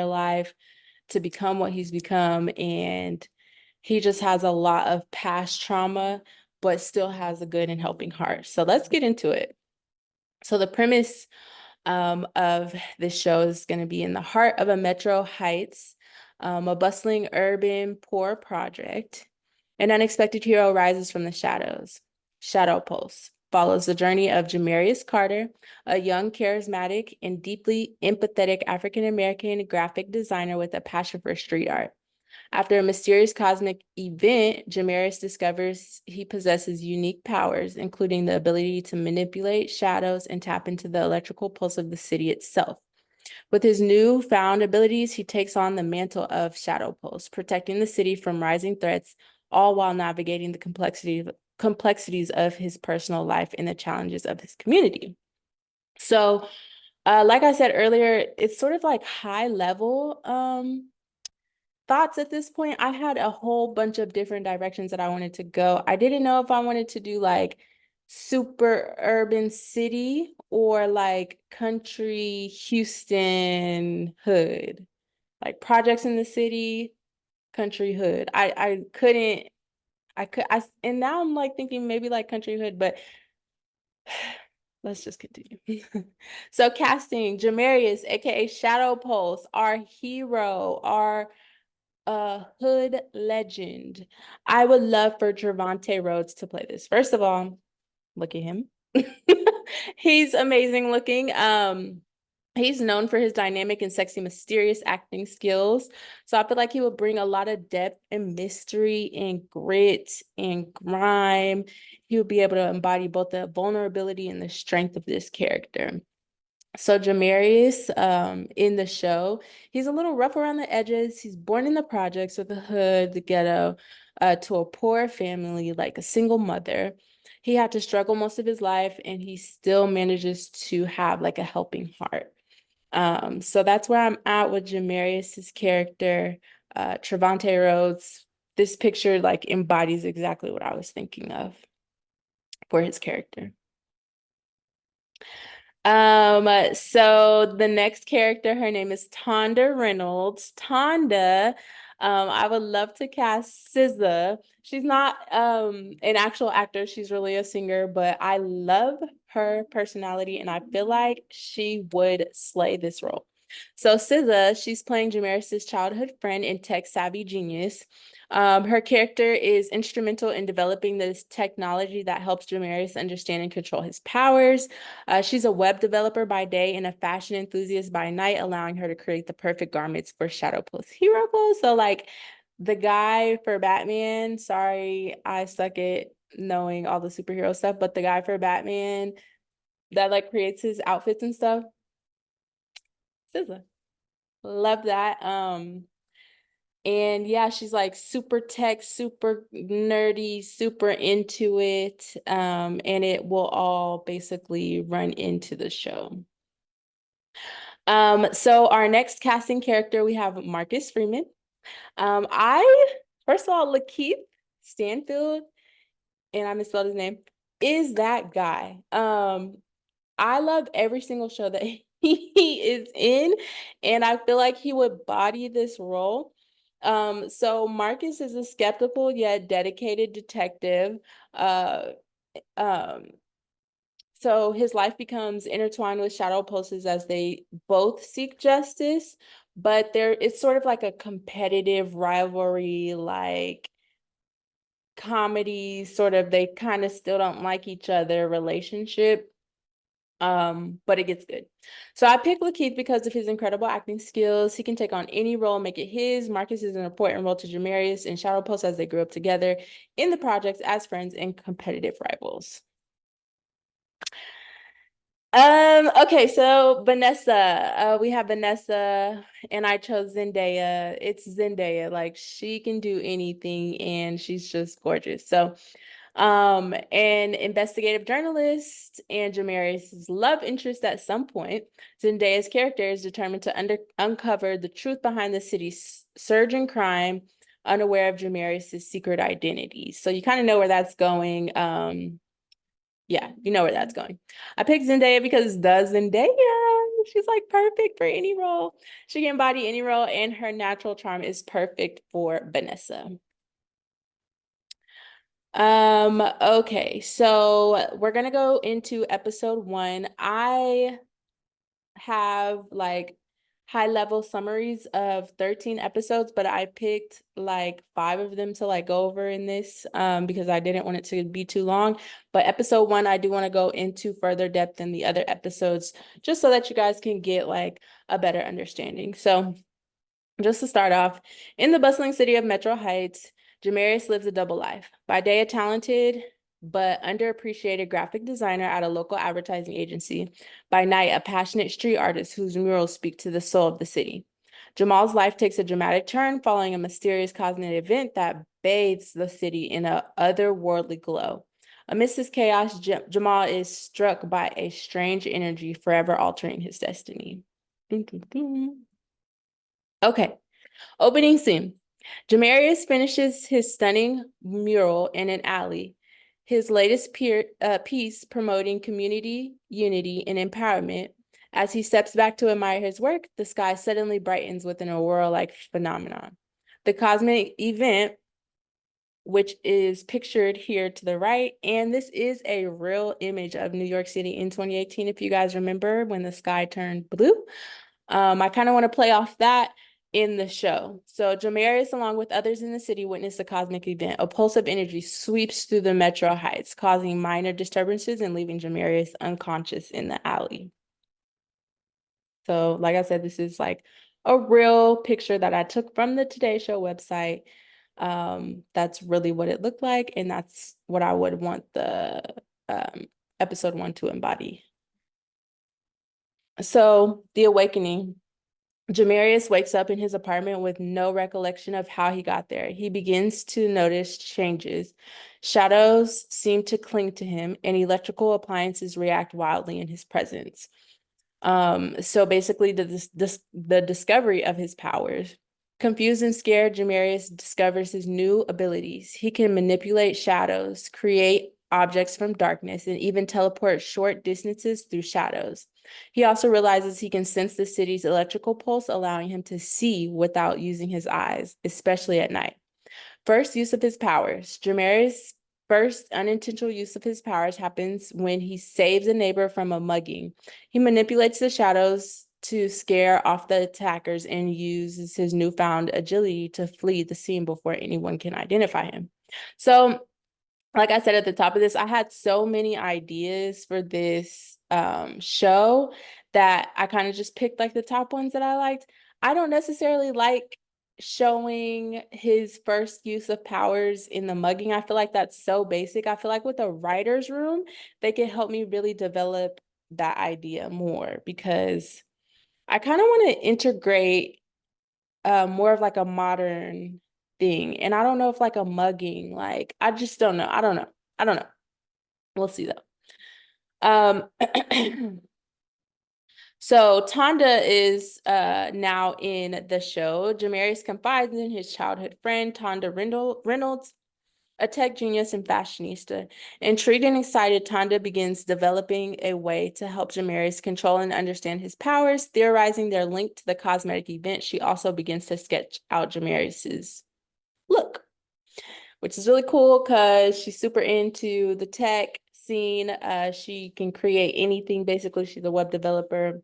life to become what he's become. And he just has a lot of past trauma, but still has a good and helping heart. So let's get into it. So the premise of this show is going to be in the heart of a Metro Heights, a bustling urban poor project. An unexpected hero rises from the shadows. Shadow Pulse follows the journey of Jamarius Carter, a young, charismatic, and deeply empathetic African-American graphic designer with a passion for street art. After a mysterious cosmic event, Jamarius discovers he possesses unique powers, including the ability to manipulate shadows and tap into the electrical pulse of the city itself. With his newfound abilities, he takes on the mantle of Shadow Pulse, protecting the city from rising threats, all while navigating the complexities of his personal life and the challenges of his community. So, like I said earlier, it's sort of like high level thoughts at this point. I had a whole bunch of different directions that I wanted to go. I didn't know if I wanted to do like super urban city or like country Houston hood, like projects in the city, country hood. I couldn't, and now I'm like thinking maybe like country hood, but let's just continue. So casting Jamarius, aka Shadow Pulse, our hero, our hood legend. I would love for Trevante Rhodes to play this. First of all, look at him. He's amazing looking. He's known for his dynamic and sexy, mysterious acting skills. So I feel like he would bring a lot of depth and mystery and grit and grime. He would be able to embody both the vulnerability and the strength of this character. So Jamarius, in the show, he's a little rough around the edges. He's born in the projects with the hood, the ghetto, to a poor family, like a single mother. He had to struggle most of his life, and he still manages to have like a helping heart. So that's where I'm at with Jamarius's character, Trevante Rhodes. This picture like embodies exactly what I was thinking of for his character. So the next character, her name is Tonda Reynolds. Tonda, I would love to cast SZA. She's not an actual actor, she's really a singer, but I love her personality and I feel like she would slay this role. So SZA, she's playing Jamaris' childhood friend and tech-savvy genius. Her character is instrumental in developing this technology that helps Jamaris understand and control his powers. She's a web developer by day and a fashion enthusiast by night, allowing her to create the perfect garments for Shadow Pulse hero clothes. So, like the guy for Batman, sorry, I suck at knowing all the superhero stuff, but the guy for Batman that like creates his outfits and stuff, SZA. Love that. And yeah, she's like super tech, super nerdy, super into it. And it will all basically run into the show. So our next casting character, we have Marcus Freeman. I first of all, Lakeith Stanfield, and I misspelled his name, is that guy. I love every single show that he is in, and I feel like he would body this role. So Marcus is a skeptical yet dedicated detective. Uh, um, so his life becomes intertwined with shadow pulses as they both seek justice, but it's sort of like a competitive rivalry, like comedy, sort of they kind of still don't like each other relationship. But it gets good. So I picked Lakeith because of his incredible acting skills. He can take on any role, make it his. Marcus is an important role to Jamarius and Shadow Pulse as they grew up together in the projects as friends and competitive rivals. Okay, so Vanessa, we have Vanessa, and I chose Zendaya. It's Zendaya, like she can do anything, and she's just gorgeous. So, an investigative journalist and Jamarius' love interest at some point, Zendaya's character is determined to uncover the truth behind the city's surge in crime, unaware of Jamarius' secret identity. So you kind of know where that's going. Yeah, you know where that's going. I picked Zendaya because the Zendaya. She's like perfect for any role. She can embody any role, and her natural charm is perfect for Vanessa. Okay, so we're gonna go into episode 1. I have like high level summaries of 13 episodes, but I picked like 5 of them to like go over in this because I didn't want it to be too long. But episode 1, I do want to go into further depth than the other episodes just so that you guys can get like a better understanding. So just to start off, in the bustling city of Metro Heights, Jamarius lives a double life. By day, a talented but underappreciated graphic designer at a local advertising agency. By night, a passionate street artist whose murals speak to the soul of the city. Jamal's life takes a dramatic turn following a mysterious cosmic event that bathes the city in an otherworldly glow. Amidst this chaos, Jamal is struck by a strange energy forever altering his destiny. Dun, dun, dun. Okay, opening scene. Jamarius finishes his stunning mural in an alley, his latest piece promoting community unity and empowerment. As he steps back to admire his work, the sky suddenly brightens with an aurora-like phenomenon. The cosmic event, which is pictured here to the right, and this is a real image of New York City in 2018, if you guys remember when the sky turned blue. I kind of want to play off that in the show. So Jamarius, along with others in the city, witnessed a cosmic event. A pulse of energy sweeps through the Metro Heights, causing minor disturbances and leaving Jamarius unconscious in the alley. So, like I said, this is like a real picture that I took from the Today Show website. That's really what it looked like, and that's what I would want the episode 1 to embody. So, the awakening. Jamarius wakes up in his apartment with no recollection of how he got there. He begins to notice changes. Shadows seem to cling to him, and electrical appliances react wildly in his presence. So basically, the discovery of his powers. Confused and scared, Jamarius discovers his new abilities. He can manipulate shadows, create objects from darkness, and even teleport short distances through shadows. He also realizes he can sense the city's electrical pulse, allowing him to see without using his eyes, especially at night. First use of his powers. Jamarius' first unintentional use of his powers happens when he saves a neighbor from a mugging. He manipulates the shadows to scare off the attackers and uses his newfound agility to flee the scene before anyone can identify him. So, like I said at the top of this, I had so many ideas for this show that I kind of just picked like the top ones that I liked. I don't necessarily like showing his first use of powers in the mugging. I feel like that's so basic. I feel like with a writer's room, they can help me really develop that idea more because I kind of want to integrate more of like a modern thing. And I don't know if like a mugging, like I just don't know. I don't know. I don't know. We'll see though. So Tonda is now in the show. Jamarius confides in his childhood friend, Tonda Reynolds, a tech genius and fashionista. Intrigued and excited, Tonda begins developing a way to help Jamarius control and understand his powers. Theorizing their link to the cosmetic event, she also begins to sketch out Jamarius's look, which is really cool because she's super into the tech scene. She can create anything. Basically, she's a web developer.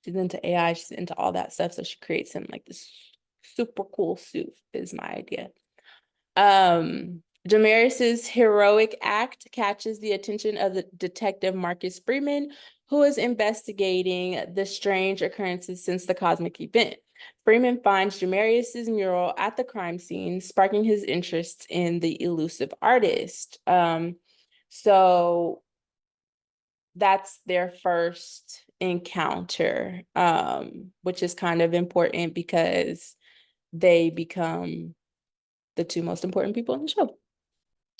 She's into AI. She's into all that stuff. So she creates him like this super cool suit is my idea. Jamarius's heroic act catches the attention of the detective Marcus Freeman, who is investigating the strange occurrences since the cosmic event. Freeman finds Jamarius's mural at the crime scene, sparking his interest in the elusive artist. So that's their first encounter, which is kind of important because they become the 2 most important people in the show.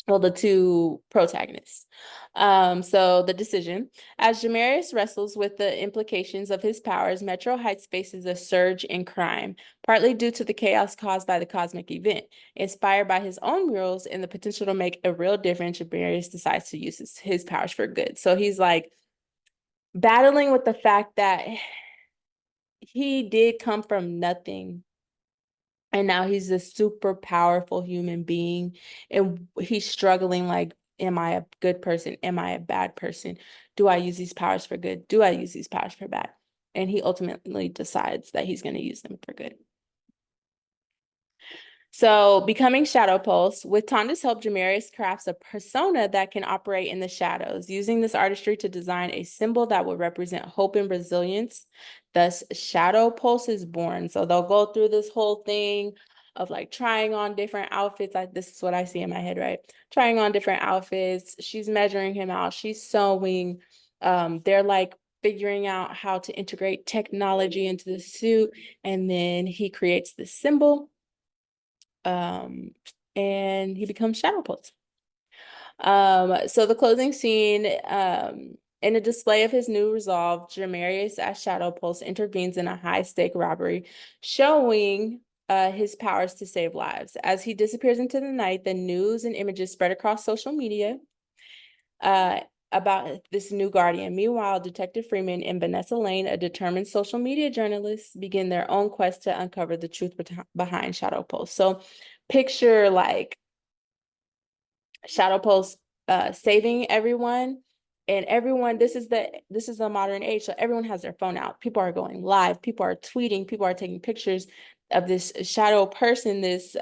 Well, the 2 protagonists. So the decision. As Jamarius wrestles with the implications of his powers, Metro Heights faces a surge in crime, partly due to the chaos caused by the cosmic event. Inspired by his own murals and the potential to make a real difference, Jamarius decides to use his powers for good. So he's like, battling with the fact that he did come from nothing. And now he's a super powerful human being. And he's struggling like, am I a good person? Am I a bad person? Do I use these powers for good? Do I use these powers for bad? And he ultimately decides that he's going to use them for good. So, becoming Shadow Pulse, with Tonda's help, Jamarius crafts a persona that can operate in the shadows, using this artistry to design a symbol that would represent hope and resilience. Thus, Shadow Pulse is born. So, they'll go through this whole thing of like trying on different outfits. Like, this is what I see in my head, right? Trying on different outfits. She's measuring him out, she's sewing. They're like figuring out how to integrate technology into the suit. And then he creates this symbol, and he becomes Shadow Pulse. So the closing scene, in a display of his new resolve, Jamarius as Shadow Pulse intervenes in a high-stake robbery, showing his powers to save lives. As he disappears into the night, the news and images spread across social media uh, about this new guardian. Meanwhile, Detective Freeman and Vanessa Lane, a determined social media journalist, begin their own quest to uncover the truth behind Shadow Pulse. So picture like Shadow Pulse saving everyone, and everyone, this is the modern age, so everyone has their phone out. People are going live, people are tweeting, people are taking pictures of this shadow person, this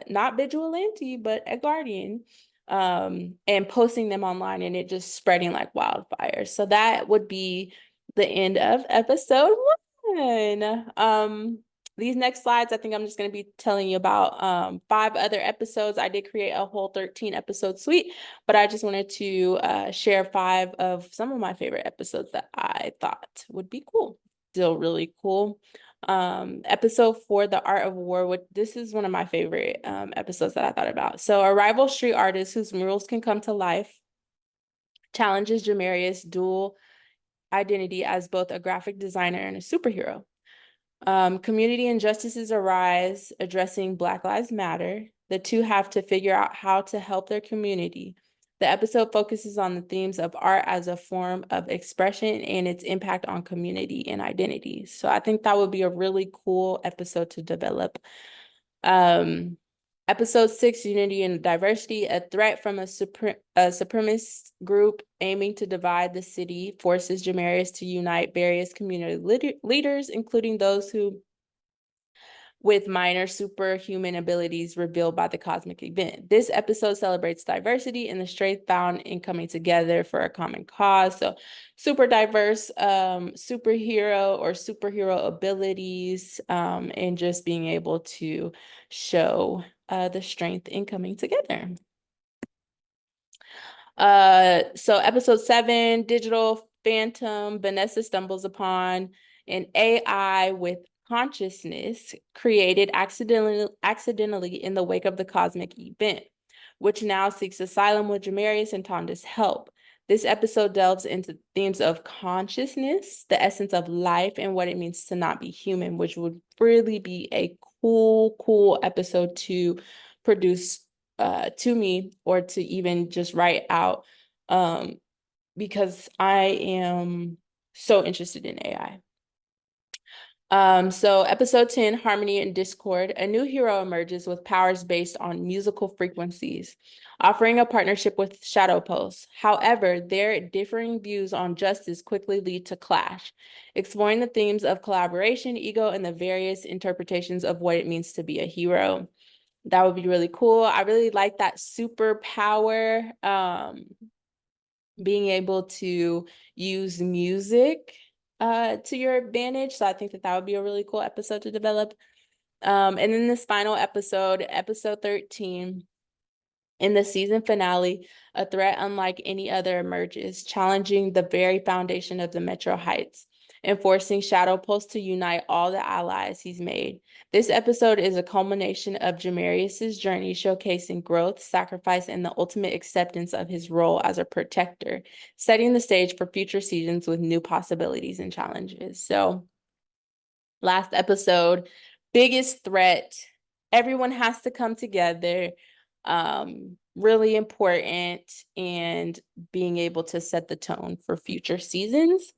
not vigilante but a guardian, and posting them online, and it just spreading like wildfire. So that would be the end of episode 1. These next slides, I think I'm just going to be telling you about 5 other episodes. I did create a whole 13 episode suite, but I just wanted to share 5 of some of my favorite episodes that I thought would be cool. Still really cool. Episode 4, The Art of War. This is one of my favorite episodes that I thought about. So a rival street artist whose murals can come to life challenges Jamarius' dual identity as both a graphic designer and a superhero. Community injustices arise, addressing Black Lives Matter. The two have to figure out how to help their community. The episode focuses on the themes of art as a form of expression and its impact on community and identity. So I think that would be a really cool episode to develop. Episode 6, Unity and Diversity, a threat from a supremacist group aiming to divide the city forces Jamarius to unite various community leaders, including those who with minor superhuman abilities revealed by the cosmic event. This episode celebrates diversity and the strength found in coming together for a common cause. So super diverse superhero or superhero abilities, and just being able to show the strength in coming together. So episode 7, Digital Phantom, Vanessa stumbles upon an AI with consciousness created accidentally in the wake of the cosmic event, which now seeks asylum with Jamarius and Tonda's help. This episode delves into themes of consciousness, the essence of life, and what it means to not be human, which would really be a cool episode to produce to me, or to even just write out, because I am so interested in AI. So episode 10, Harmony and Discord, a new hero emerges with powers based on musical frequencies, offering a partnership with Shadow Pulse. However, their differing views on justice quickly lead to clash, exploring the themes of collaboration, ego, and the various interpretations of what it means to be a hero. That would be really cool. I really like that superpower, being able to use music to your advantage. So I think that would be a really cool episode to develop. And then this final episode, episode 13, in the season finale, a threat unlike any other emerges, challenging the very foundation of the Metro Heights and forcing Shadow Pulse to unite all the allies he's made. This episode is a culmination of Jamarius's journey, showcasing growth, sacrifice, and the ultimate acceptance of his role as a protector, setting the stage for future seasons with new possibilities and challenges. So, last episode, biggest threat. Everyone has to come together. Really important, and being able to set the tone for future seasons.